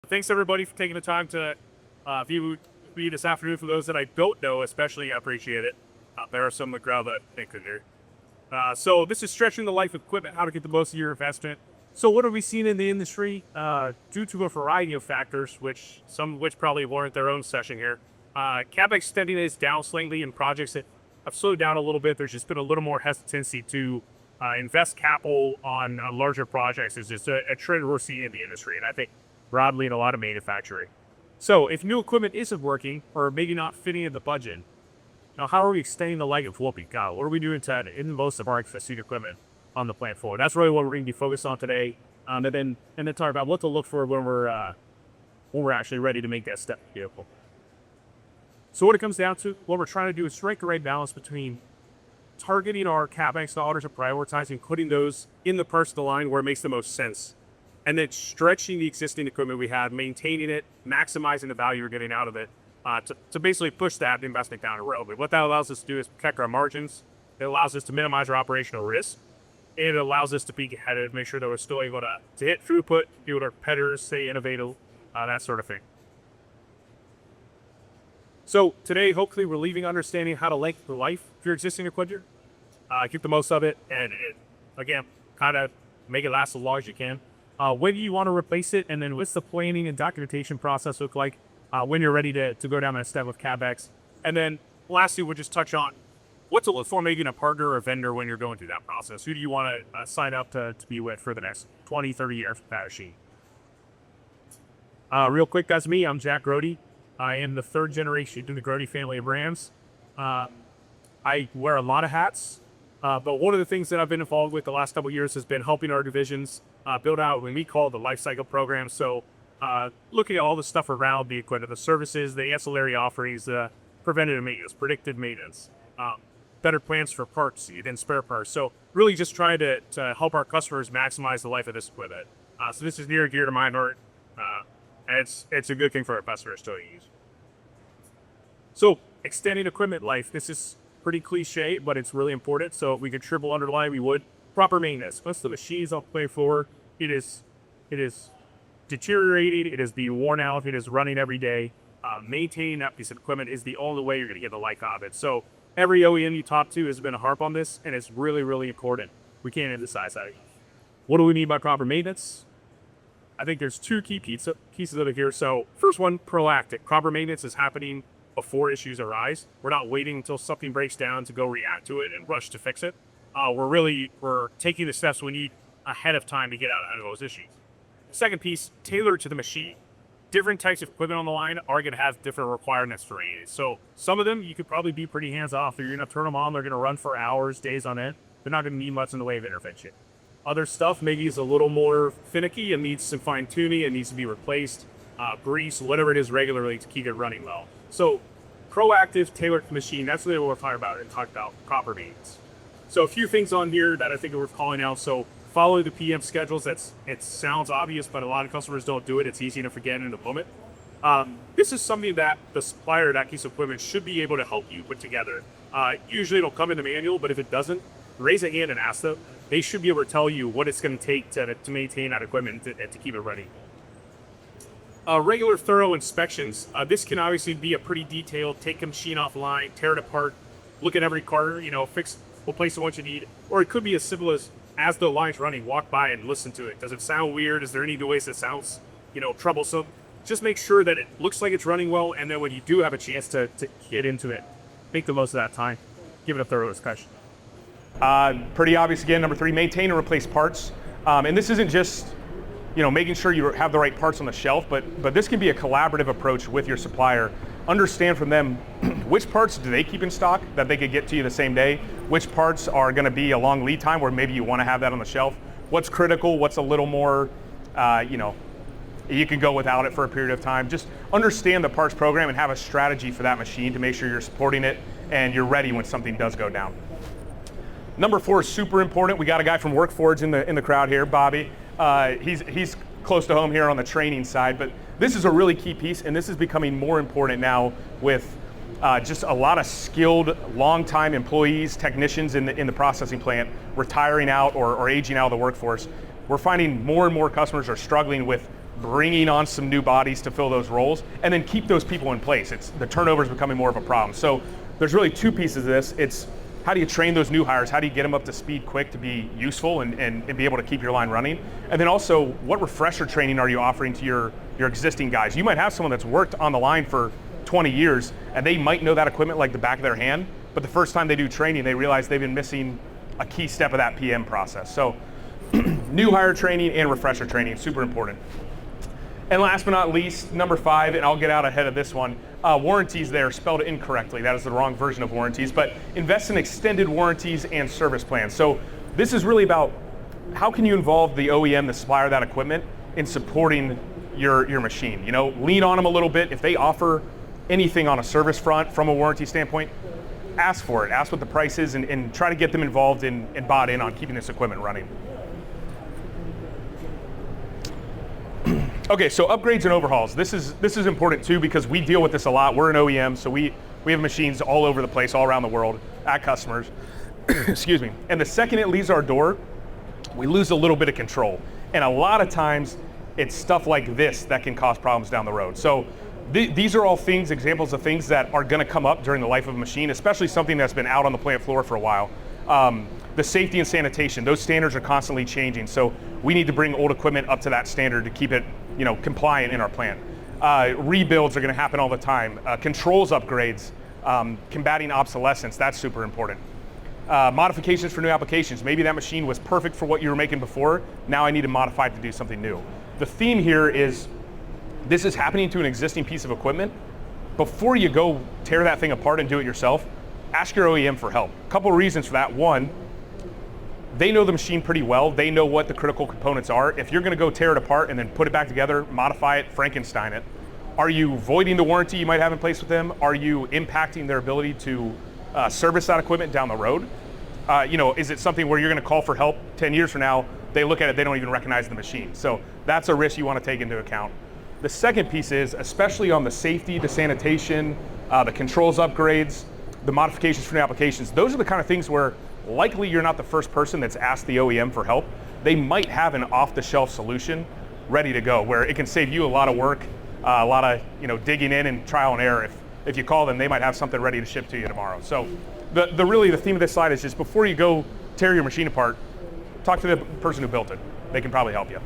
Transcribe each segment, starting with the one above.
Thanks everybody for taking the time to view me this afternoon. For those that I don't know, especially, I appreciate it. There are some in the crowd that think could hear. So this is stretching the life of equipment, how to get the most of your investment. So what have we seen in the industry? Due to a variety of factors, some of which probably warrant their own session here. CapEx spending is down slightly in projects that have slowed down a little bit. There's just been a little more hesitancy to invest capital on larger projects. It's just a trend we're seeing in the industry, and I think broadly in a lot of manufacturing. So if new equipment isn't working or maybe not fitting in the budget, now how are we extending the life of what we got? What are we doing to in most of our existing equipment on the plant floor? That's really what we're going to be focused on today, and then talk about what to look for when we're actually ready to make that step in the vehicle. So what it comes down to, what we're trying to do is strike the right balance between targeting our CapEx dollars and prioritizing putting those in the parts of the line where it makes the most sense, and then stretching the existing equipment we have, maintaining it, maximizing the value we're getting out of it, to basically push that investment down the road. But what that allows us to do is protect our margins. It allows us to minimize our operational risk. It allows us to be competitive, make sure that we're still able to hit throughput, be with our competitors, stay innovative, that sort of thing. So today, hopefully, we're leaving understanding how to lengthen the life of your existing equipment, keep the most of it, and again, kind of make it last as long as you can. When do you want to replace it, and then what's the planning and documentation process look like when you're ready to go down that step with CapEx? And then lastly, we'll just touch on what to look for maybe in a partner or a vendor when you're going through that process. Who do you want to sign up to be with for the next 20, 30 years for that machine? Real quick, that's me. I'm Jack Grody. I am the third generation in the Grody family of brands. I wear a lot of hats, but one of the things that I've been involved with the last couple of years has been helping our divisions build out what we call the life cycle program. So looking at all the stuff around the equipment, the services, the ancillary offerings, the preventative maintenance, predictive maintenance, better plans for parts than spare parts. So really just trying to help our customers maximize the life of this equipment. So this is near and dear to my heart. And it's a good thing for our customers to use. So extending equipment life, this is pretty cliche, but it's really important. So if we could triple underline, we would. Proper maintenance. Once the machine's off the plant floor, it is deteriorating, it is being worn out, it is running every day. Maintaining that piece of equipment is the only way you're going to get the life out of it. So every OEM you talk to has been a harp on this, and it's really, really important. We can't emphasize that. What do we mean by proper maintenance? I think there's two key pieces of it here. So first one, proactive. Proper maintenance is happening before issues arise. We're not waiting until something breaks down to go react to it and rush to fix it. We're taking the steps we need ahead of time to get out of those issues. Second piece, tailored to the machine. Different types of equipment on the line are going to have different requirements for it. So some of them you could probably be pretty hands off. You're going to turn them on. They're going to run for hours, days on end. They're not going to need much in the way of intervention. Other stuff maybe is a little more finicky and needs some fine tuning. It needs to be replaced, grease, whatever it is regularly to keep it running well. So proactive, tailored to the machine, that's really what we're talking about and talk about proper maintenance. So a few things on here that I think are worth calling out. So follow the PM schedules. It sounds obvious, but a lot of customers don't do it. It's easy to forget in a moment. This is something that the supplier of that piece of equipment should be able to help you put together. Usually it'll come in the manual, but if it doesn't, raise a hand and ask them. They should be able to tell you what it's going to take to maintain that equipment and to keep it running. Regular thorough inspections. This can obviously be a pretty detailed, take a machine offline, tear it apart, look at every car, fix, replace the ones you need. Or it could be as simple as the line's running, walk by and listen to it. Does it sound weird? Is there any noise that sounds, troublesome? Just make sure that it looks like it's running well, and then when you do have a chance to get into it, make the most of that time. Give it a thorough inspection. Pretty obvious again, number 3, maintain and replace parts. And this isn't just, making sure you have the right parts on the shelf, but this can be a collaborative approach with your supplier. Understand from them which parts do they keep in stock that they could get to you the same day, which parts are going to be a long lead time where maybe you want to have that on the shelf, what's critical, what's a little more, you can go without it for a period of time. Just understand the parts program and have a strategy for that machine to make sure you're supporting it and you're ready when something does go down. Number 4 is super important. We got a guy from Workforge in the crowd here, Bobby. He's close to home here on the training side, but this is a really key piece, and this is becoming more important now with just a lot of skilled, long-time employees, technicians in the processing plant retiring out or aging out of the workforce. We're finding more and more customers are struggling with bringing on some new bodies to fill those roles, and then keep those people in place. The turnover is becoming more of a problem. So there's really two pieces of this. It's how do you train those new hires? How do you get them up to speed quick to be useful and be able to keep your line running? And then also, what refresher training are you offering to your existing guys? You might have someone that's worked on the line for 20 years, and they might know that equipment like the back of their hand, but the first time they do training, they realize they've been missing a key step of that PM process. So new hire training and refresher training, super important. And last but not least, number 5, and I'll get out ahead of this one, warranties there spelled incorrectly. That is the wrong version of warranties, but invest in extended warranties and service plans. So this is really about how can you involve the OEM, the supplier of that equipment, in supporting your machine. You know, lean on them a little bit. If they offer anything on a service front from a warranty standpoint, ask for it. Ask what the price is and try to get them involved and bought in on keeping this equipment running. Okay, so upgrades and overhauls. This is important too because we deal with this a lot. We're an OEM, so we have machines all over the place, all around the world at customers. Excuse me. And the second it leaves our door, we lose a little bit of control. And a lot of times, it's stuff like this that can cause problems down the road. So these are all things, examples of things that are gonna come up during the life of a machine, especially something that's been out on the plant floor for a while. The safety and sanitation, those standards are constantly changing. So we need to bring old equipment up to that standard to keep it, compliant in our plant. Rebuilds are gonna happen all the time. Controls upgrades, combating obsolescence, that's super important. Modifications for new applications. Maybe that machine was perfect for what you were making before. Now I need to modify it to do something new. The theme here is this is happening to an existing piece of equipment. Before you go tear that thing apart and do it yourself, ask your OEM for help. A couple of reasons for that. One, they know the machine pretty well. They know what the critical components are. If you're gonna go tear it apart and then put it back together, modify it, Frankenstein it, are you voiding the warranty you might have in place with them? Are you impacting their ability to service that equipment down the road? Is it something where you're gonna call for help 10 years from now, they look at it, they don't even recognize the machine. So that's a risk you wanna take into account. The second piece is, especially on the safety, the sanitation, the controls upgrades, the modifications for new applications, those are the kind of things where likely you're not the first person that's asked the OEM for help. They might have an off-the-shelf solution ready to go where it can save you a lot of work, a lot of digging in and trial and error. If you call them, they might have something ready to ship to you tomorrow. So the theme of this slide is just before you go tear your machine apart, talk to the person who built it. They can probably help you.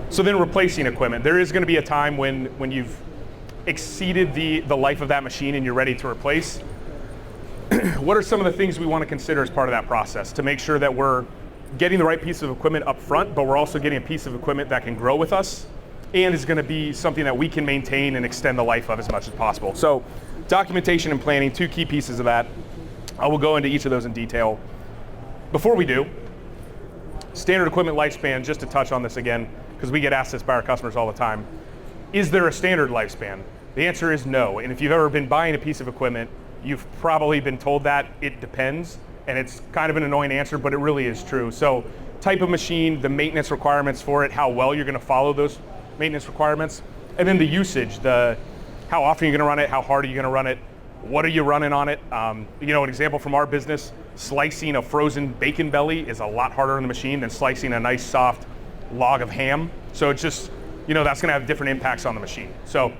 So then replacing equipment. There is gonna be a time when you've exceeded the life of that machine and you're ready to replace. What are some of the things we want to consider as part of that process to make sure that we're getting the right piece of equipment up front, but we're also getting a piece of equipment that can grow with us and is going to be something that we can maintain and extend the life of as much as possible. So documentation and planning, 2 key pieces of that. I will go into each of those in detail. Before we do, standard equipment lifespan, just to touch on this again, because we get asked this by our customers all the time. Is there a standard lifespan? The answer is no. And if you've ever been buying a piece of equipment, you've probably been told that it depends, and it's kind of an annoying answer, but it really is true. So type of machine, the maintenance requirements for it, how well you're gonna follow those maintenance requirements, and then the usage, how often you're gonna run it, how hard are you gonna run it, what are you running on it? An example from our business, slicing a frozen bacon belly is a lot harder on the machine than slicing a nice soft log of ham. So it's just, that's gonna have different impacts on the machine. So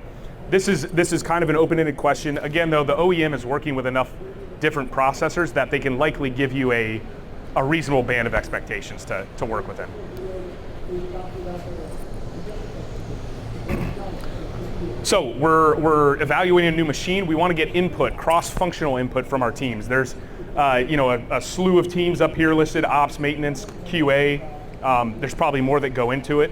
this is kind of an open-ended question. Again, though, the OEM is working with enough different processors that they can likely give you a reasonable band of expectations to work within. So we're evaluating a new machine. We want to get input, cross-functional input from our teams. There's a slew of teams up here listed: ops, maintenance, QA. There's probably more that go into it.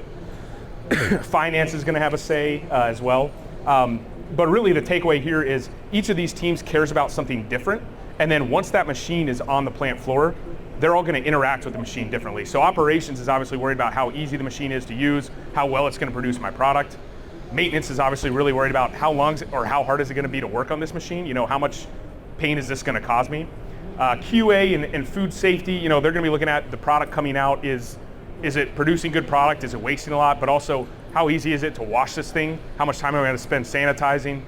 Finance is going to have a say as well. But really the takeaway here is each of these teams cares about something different, and then once that machine is on the plant floor, they're all going to interact with the machine differently. So operations is obviously worried about how easy the machine is to use, how well it's going to produce my product. Maintenance is obviously really worried about how long or how hard is it going to be to work on this machine, how much pain is this going to cause me. QA and food safety, they're going to be looking at the product coming out, is it producing good product, is it wasting a lot, but also how easy is it to wash this thing? How much time am I going to spend sanitizing?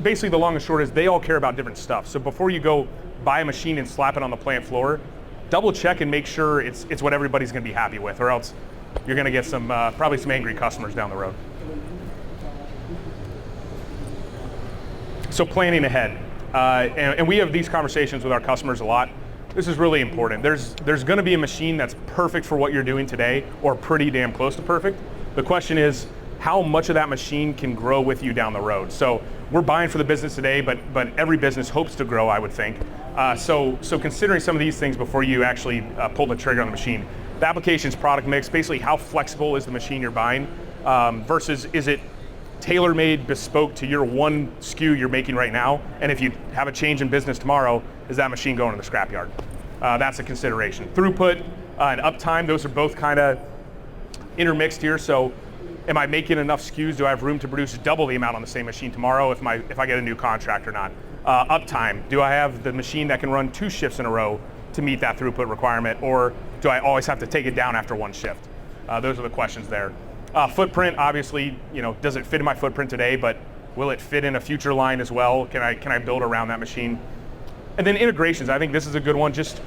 Basically the long and short is they all care about different stuff. So before you go buy a machine and slap it on the plant floor, double check and make sure it's what everybody's going to be happy with, or else you're going to get some probably some angry customers down the road. So planning ahead, and we have these conversations with our customers a lot. This is really important. There's going to be a machine that's perfect for what you're doing today, or pretty damn close to perfect. The question is, how much of that machine can grow with you down the road? So we're buying for the business today, but every business hopes to grow, I would think. So considering some of these things before you actually pull the trigger on the machine. The application's product mix, basically how flexible is the machine you're buying, versus is it tailor-made, bespoke to your one SKU you're making right now, and if you have a change in business tomorrow, is that machine going to the scrapyard? That's a consideration. Throughput and uptime, those are both kind of intermixed here. So am I making enough SKUs? Do I have room to produce double the amount on the same machine tomorrow if I get a new contract or not? Uptime, do I have the machine that can run 2 shifts in a row to meet that throughput requirement, or do I always have to take it down after 1 shift? Those are the questions there. Footprint, obviously, does it fit in my footprint today, but will it fit in a future line as well? Can I build around that machine? And then integrations, I think this is a good one. Just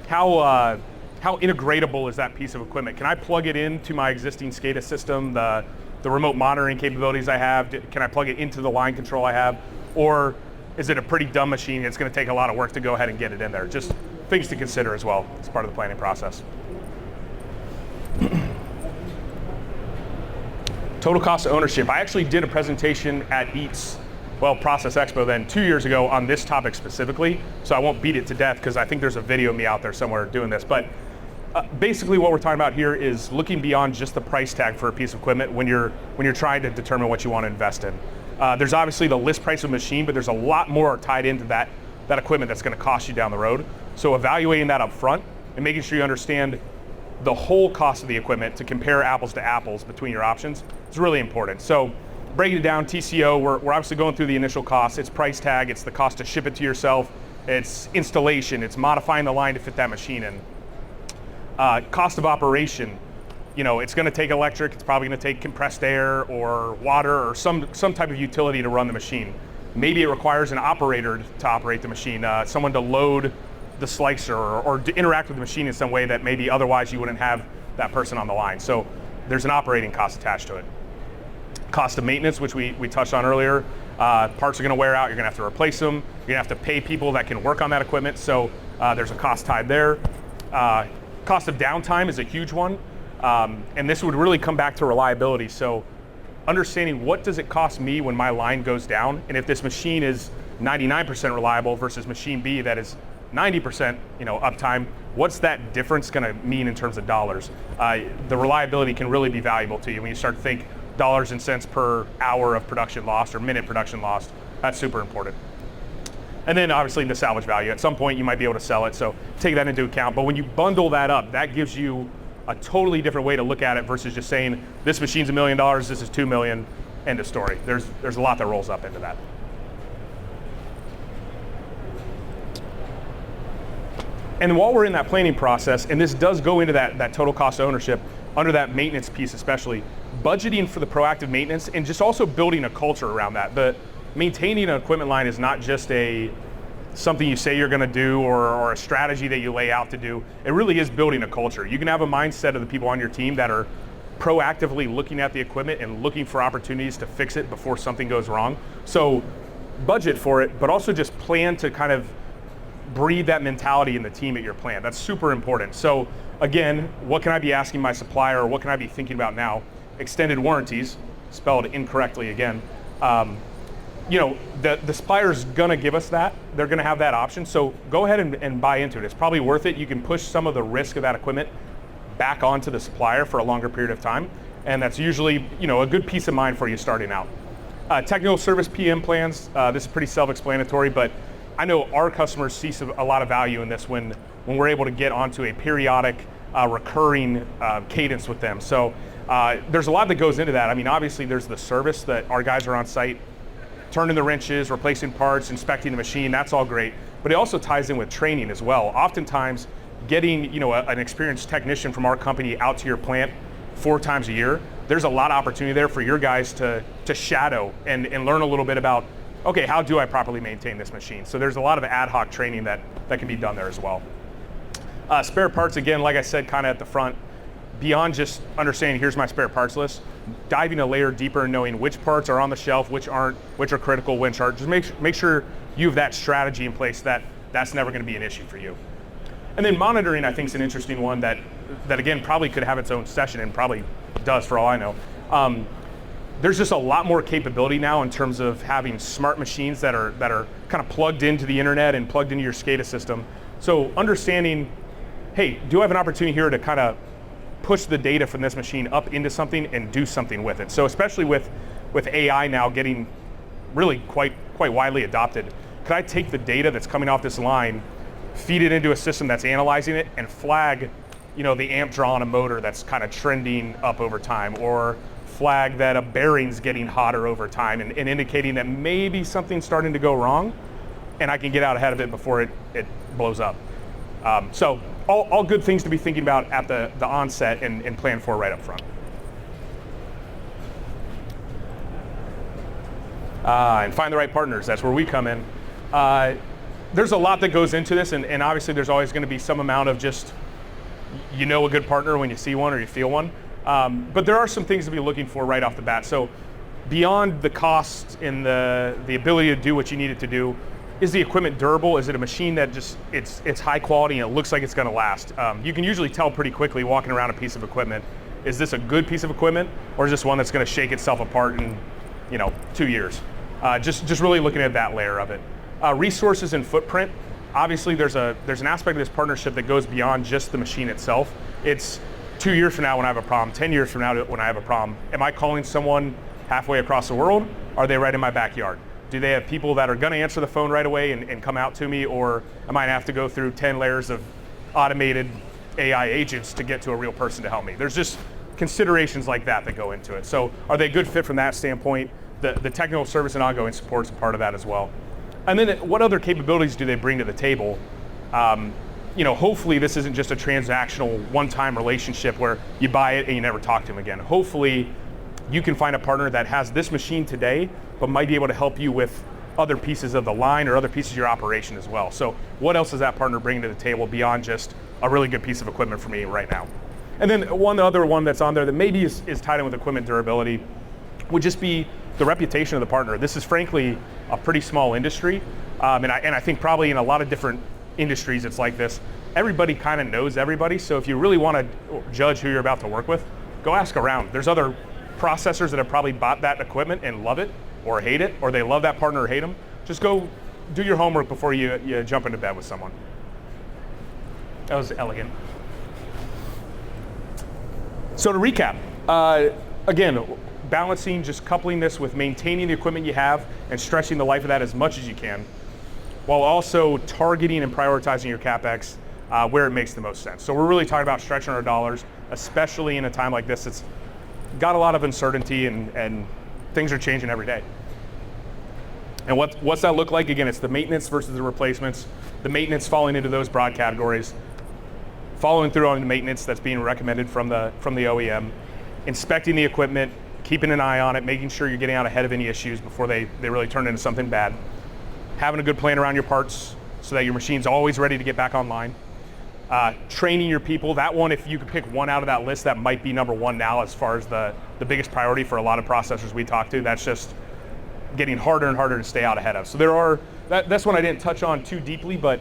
how integratable is that piece of equipment? Can I plug it into my existing SCADA system, the remote monitoring capabilities I have? Can I plug it into the line control I have? Or is it a pretty dumb machine? It's going to take a lot of work to go ahead and get it in there. Just things to consider as well as part of the planning process. Total cost of ownership. I actually did a presentation at EATS, Process Expo then 2 years ago on this topic specifically, so I won't beat it to death because I think there's a video of me out there somewhere doing this. But basically what we're talking about here is looking beyond just the price tag for a piece of equipment when you're trying to determine what you want to invest in. There's obviously the list price of a machine, but there's a lot more tied into that equipment that's going to cost you down the road. So evaluating that up front and making sure you understand the whole cost of the equipment to compare apples to apples between your options is really important. So breaking it down, TCO, we're obviously going through the initial cost. It's price tag, it's the cost to ship it to yourself, it's installation, it's modifying the line to fit that machine in. Cost of operation, it's going to take electric, it's probably going to take compressed air or water or some type of utility to run the machine. Maybe it requires an operator to operate the machine, someone to load the slicer or to interact with the machine in some way that maybe otherwise you wouldn't have that person on the line. So there's an operating cost attached to it. Cost of maintenance, which we touched on earlier. Parts are going to wear out, you're going to have to replace them, you're going to have to pay people that can work on that equipment, so there's a cost tied there. Cost of downtime is a huge one, and this would really come back to reliability. So understanding what does it cost me when my line goes down, and if this machine is 99% reliable versus machine B that is 90% uptime, what's that difference going to mean in terms of dollars? The reliability can really be valuable to you when you start to think dollars and cents per hour of production lost or minute production lost. That's super important. And then obviously the salvage value. At some point you might be able to sell it, so take that into account. But when you bundle that up, that gives you a totally different way to look at it versus just saying this machine's $1 million, this is $2 million, end of story. There's a lot that rolls up into that. And while we're in that planning process, and this does go into that total cost of ownership, under that maintenance piece especially, budgeting for the proactive maintenance and just also building a culture around that. Maintaining an equipment line is not just something you say you're going to do or a strategy that you lay out to do. It really is building a culture. You can have a mindset of the people on your team that are proactively looking at the equipment and looking for opportunities to fix it before something goes wrong. So budget for it, but also just plan to kind of breed that mentality in the team at your plant. That's super important. So again, what can I be asking my supplier, or what can I be thinking about now? Extended warranties, spelled incorrectly again. The supplier's gonna give us that. They're gonna have that option. So go ahead and buy into it. It's probably worth it. You can push some of the risk of that equipment back onto the supplier for a longer period of time. And that's usually, a good peace of mind for you starting out. Technical service PM plans, this is pretty self-explanatory, but I know our customers see a lot of value in this when we're able to get onto a periodic, recurring cadence with them. So there's a lot that goes into that. I mean, obviously there's the service that our guys are on site, turning the wrenches, replacing parts, inspecting the machine, that's all great. But it also ties in with training as well. Oftentimes, getting an experienced technician from our company out to your plant 4 times a year, there's a lot of opportunity there for your guys to shadow and learn a little bit about, okay, how do I properly maintain this machine? So there's a lot of ad hoc training that can be done there as well. Spare parts, again, like I said, kind of at the front, beyond just understanding here's my spare parts list, diving a layer deeper and knowing which parts are on the shelf, which aren't, which are critical, which aren't. Just make sure you have that strategy in place that's never going to be an issue for you. And then monitoring, I think, is an interesting one that again probably could have its own session and probably does for all I know. There's just a lot more capability now in terms of having smart machines that are kind of plugged into the internet and plugged into your SCADA system. So understanding, hey, do I have an opportunity here to kind of push the data from this machine up into something and do something with it? So especially with AI now getting really quite widely adopted, could I take the data that's coming off this line, feed it into a system that's analyzing it, and flag, the amp draw on a motor that's kind of trending up over time, or flag that a bearing's getting hotter over time and indicating that maybe something's starting to go wrong, and I can get out ahead of it before it blows up. So all good things to be thinking about at the onset and plan for right up front. And find the right partners, that's where we come in. There's a lot that goes into this, and obviously there's always going to be some amount of just, a good partner when you see one or you feel one. But there are some things to be looking for right off the bat. So beyond the cost and the ability to do what you need it to do, is the equipment durable? Is it a machine that just, it's high quality and it looks like it's going to last? You can usually tell pretty quickly walking around a piece of equipment, is this a good piece of equipment, or is this one that's going to shake itself apart in 2 years? Just really looking at that layer of it. Resources and footprint. Obviously, there's an aspect of this partnership that goes beyond just the machine itself. It's 2 years from now when I have a problem, 10 years from now when I have a problem. Am I calling someone halfway across the world? Are they right in my backyard? Do they have people that are going to answer the phone right away and come out to me, or am I going to have to go through 10 layers of automated AI agents to get to a real person to help me? There's just considerations like that go into it. So are they a good fit from that standpoint? The technical service and ongoing support is a part of that as well. And then what other capabilities do they bring to the table? Hopefully this isn't just a transactional one-time relationship where you buy it and you never talk to them again. Hopefully you can find a partner that has this machine today, but might be able to help you with other pieces of the line or other pieces of your operation as well. So what else is that partner bringing to the table beyond just a really good piece of equipment for me right now? And then one other one that's on there that maybe is tied in with equipment durability would just be the reputation of the partner. This is frankly a pretty small industry, and I think probably in a lot of different industries it's like this. Everybody kind of knows everybody, so if you really want to judge who you're about to work with, go ask around. There's other processors that have probably bought that equipment and love it or hate it, or they love that partner or hate them. Just go do your homework before you jump into bed with someone. That was elegant. So to recap, again, balancing, just coupling this with maintaining the equipment you have and stretching the life of that as much as you can, while also targeting and prioritizing your CapEx where it makes the most sense. So we're really talking about stretching our dollars, especially in a time like this. It's got a lot of uncertainty and things are changing every day. And what's that look like? Again, it's the maintenance versus the replacements. The maintenance falling into those broad categories, following through on the maintenance that's being recommended from the OEM, inspecting the equipment, keeping an eye on it, making sure you're getting out ahead of any issues before they really turn into something bad. Having a good plan around your parts so that your machine's always ready to get back online. Training your people, that one, if you could pick one out of that list, that might be number one now as far as the biggest priority for a lot of processors we talk to. That's just getting harder and harder to stay out ahead of. So that's one I didn't touch on too deeply, but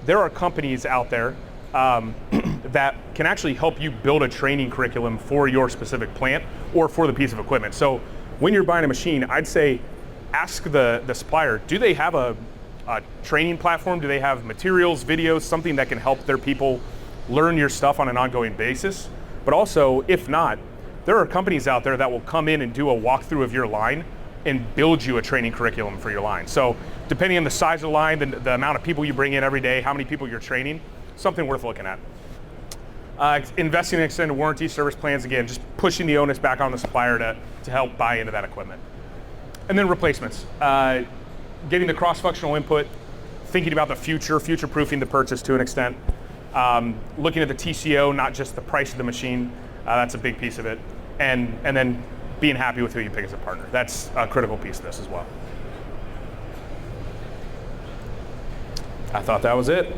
there are companies out there that can actually help you build a training curriculum for your specific plant or for the piece of equipment. So when you're buying a machine, I'd say ask the supplier, do they have a training platform? Do they have materials, videos, something that can help their people learn your stuff on an ongoing basis? But also, if not, there are companies out there that will come in and do a walkthrough of your line and build you a training curriculum for your line. So depending on the size of the line, the amount of people you bring in every day, how many people you're training, something worth looking at. Investing in extended warranty service plans, again, just pushing the onus back on the supplier to help buy into that equipment. And then replacements. Getting the cross-functional input, thinking about the future-proofing the purchase to an extent. Looking at the TCO, not just the price of the machine, that's a big piece of it. And then being happy with who you pick as a partner. That's a critical piece of this as well. I thought that was it.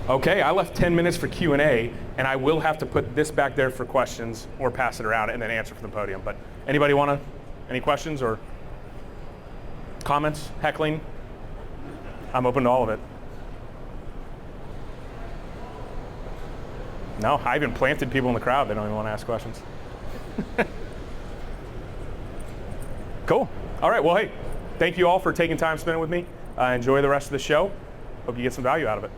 Okay, I left 10 minutes for Q&A, and I will have to put this back there for questions or pass it around and then answer from the podium. But anybody any questions or comments, heckling? I'm open to all of it. No, I even planted people in the crowd. They don't even want to ask questions. Cool. All right, well, hey, thank you all for taking time spending with me. Enjoy the rest of the show. Hope you get some value out of it.